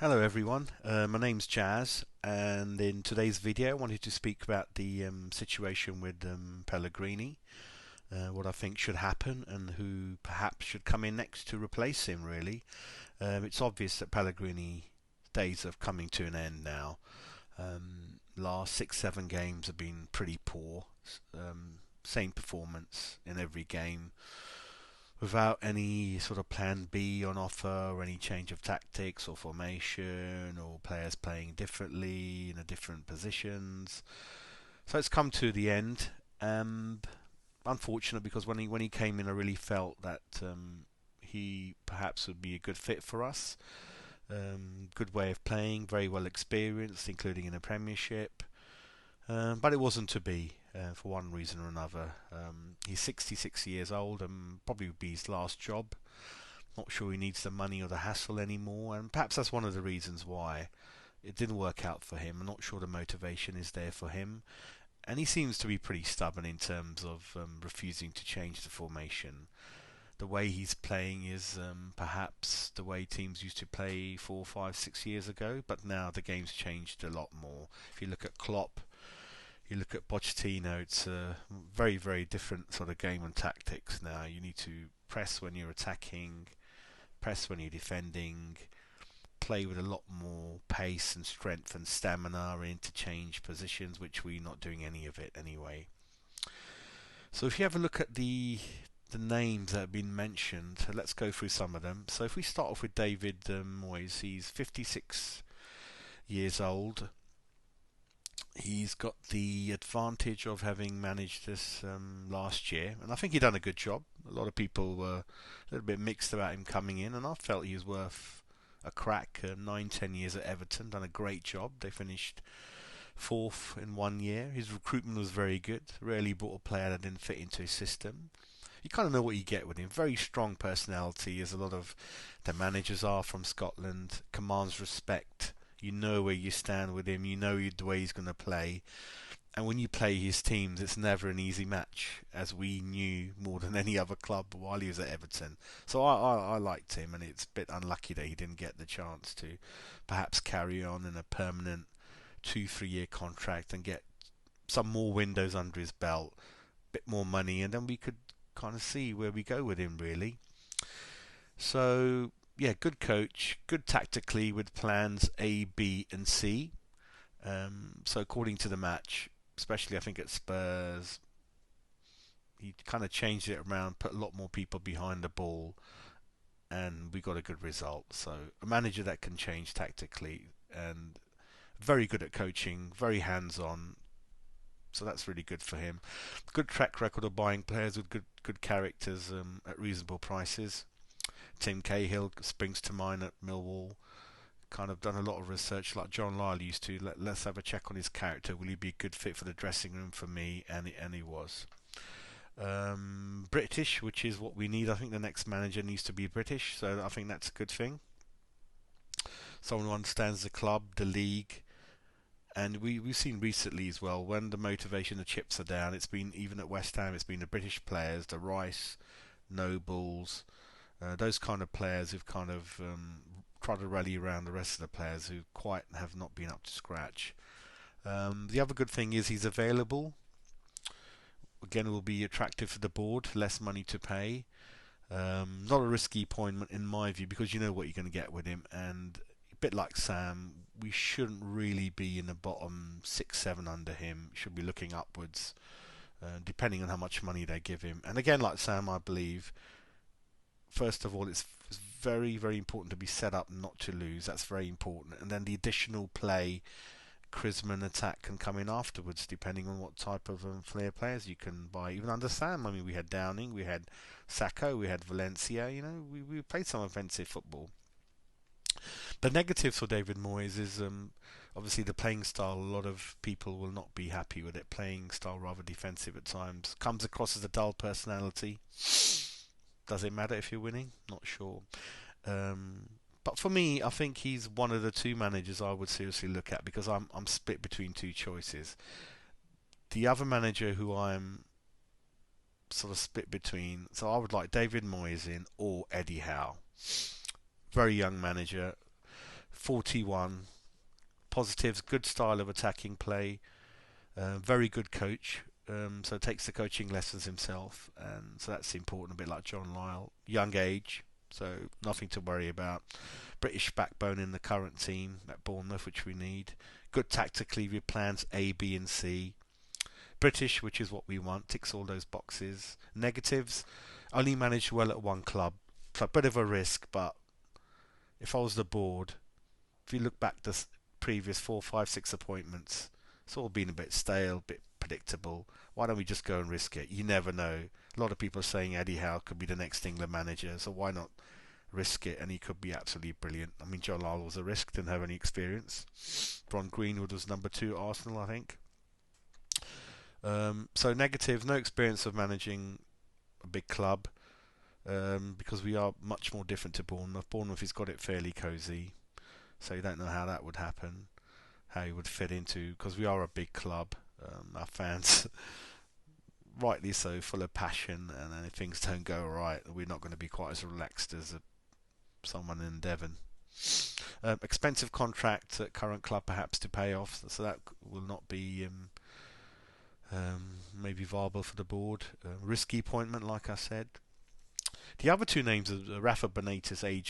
Hello everyone, my name's Jazz, and in today's video I wanted to speak about the situation with Pellegrini, what I think should happen and who perhaps should come in next to replace him really. It's obvious that Pellegrini's days are coming to an end now. Last 6-7 games have been pretty poor, same performance in every game without any sort of plan B on offer or any change of tactics or formation or players playing differently in a different positions. So it's come to the end. Unfortunate because when he came in, I really felt that he perhaps would be a good fit for us. Good way of playing, very well experienced, including in a Premiership. But it wasn't to be for one reason or another. He's 66 years old and probably would be his last job. Not sure he needs the money or the hassle anymore, and perhaps that's one of the reasons why it didn't work out for him. I'm not sure the motivation is there for him, and he seems to be pretty stubborn in terms of refusing to change the formation. The way he's playing is perhaps the way teams used to play 4, 5, 6 years ago, but now the game's changed a lot more. If you look at Klopp, you look at Pochettino, it's a very, very different sort of game and tactics now. You need to press when you're attacking, press when you're defending, play with a lot more pace and strength and stamina, and interchange positions, which we're not doing any of it anyway. So if you have a look at the names that have been mentioned, let's go through some of them. So if we start off with David Moyes, he's 56 years old. He's got the advantage of having managed this last year, and I think he done a good job. A lot of people were a little bit mixed about him coming in, and I felt he was worth a crack. 9, 10 years at Everton, done a great job. They finished fourth in 1 year. His recruitment was very good. Rarely bought a player that didn't fit into his system. You kind of know what you get with him. Very strong personality, as a lot of the managers are from Scotland. Commands respect. You know where you stand with him. You know the way he's going to play. And when you play his teams, it's never an easy match, as we knew more than any other club while he was at Everton. So I liked him, and it's a bit unlucky that he didn't get the chance to perhaps carry on in a permanent 2, 3 year contract and get some more windows under his belt, a bit more money, and then we could kind of see where we go with him really. So yeah, good coach, good tactically with plans A, B, and C. So according to the match, especially I think at Spurs, he kind of changed it around, put a lot more people behind the ball, and we got a good result. So a manager that can change tactically and very good at coaching, very hands-on. So that's really good for him. Good track record of buying players with good characters at reasonable prices. Tim Cahill springs to mind at Millwall. Kind of done a lot of research like John Lyle used to. Let's have a check on his character. Will he be a good fit for the dressing room for me? And he was. British, which is what we need. I think the next manager needs to be British, so I think that's a good thing. Someone who understands the club, the league, and we've seen recently as well, when the motivation, the chips are down, it's been, even at West Ham, it's been the British players, the Rice, Nobles, those kind of players who've kind of tried to rally around the rest of the players who quite have not been up to scratch. The other good thing is he's available. Again, it will be attractive for the board, less money to pay. Not a risky appointment in my view, because you know what you're going to get with him, and a bit like Sam, we shouldn't really be in the bottom 6, 7 under him. Should be looking upwards, depending on how much money they give him. And again, like Sam, I believe, first of all, it's very, very important to be set up not to lose. That's very important. And then the additional play, charisma and attack can come in afterwards, depending on what type of flair players you can buy. Even under Sam, I mean, we had Downing, we had Sacco, we had Valencia. You know, we played some offensive football. The negatives for David Moyes is obviously the playing style. A lot of people will not be happy with it. Playing style rather defensive at times. Comes across as a dull personality. Does it matter if you're winning? Not sure. But for me, I think he's one of the two managers I would seriously look at, because I'm split between two choices. The other manager who I'm sort of split between, so I would like David Moyes in or Eddie Howe. Very young manager, 41. Positives, good style of attacking play, very good coach. So takes the coaching lessons himself, and so that's important. A bit like John Lyle, young age, so nothing to worry about. British backbone in the current team at Bournemouth, which we need. Good tactically with plans A, B, and C. British, which is what we want, ticks all those boxes. Negatives, only managed well at one club, so a bit of a risk. But if I was the board, if you look back the previous 4, 5, 6 appointments, it's all been a bit stale, a bit predictable. Why don't we just go and risk it? You never know. A lot of people are saying Eddie Howe could be the next England manager, so why not risk it? And he could be absolutely brilliant. I mean, John Lyle was a risk, didn't have any experience. Ron Greenwood was number 2 at Arsenal, I think. So negative, no experience of managing a big club, because we are much more different to Bournemouth. Bournemouth has got it fairly cosy, so you don't know how that would happen, how he would fit into, because we are a big club. Our fans, rightly so, full of passion, and then if things don't go right, we're not going to be quite as relaxed as someone in Devon. Expensive contract at current club perhaps to pay off, so that will not be maybe viable for the board. Risky appointment, like I said. The other two names are Rafa Benitez, age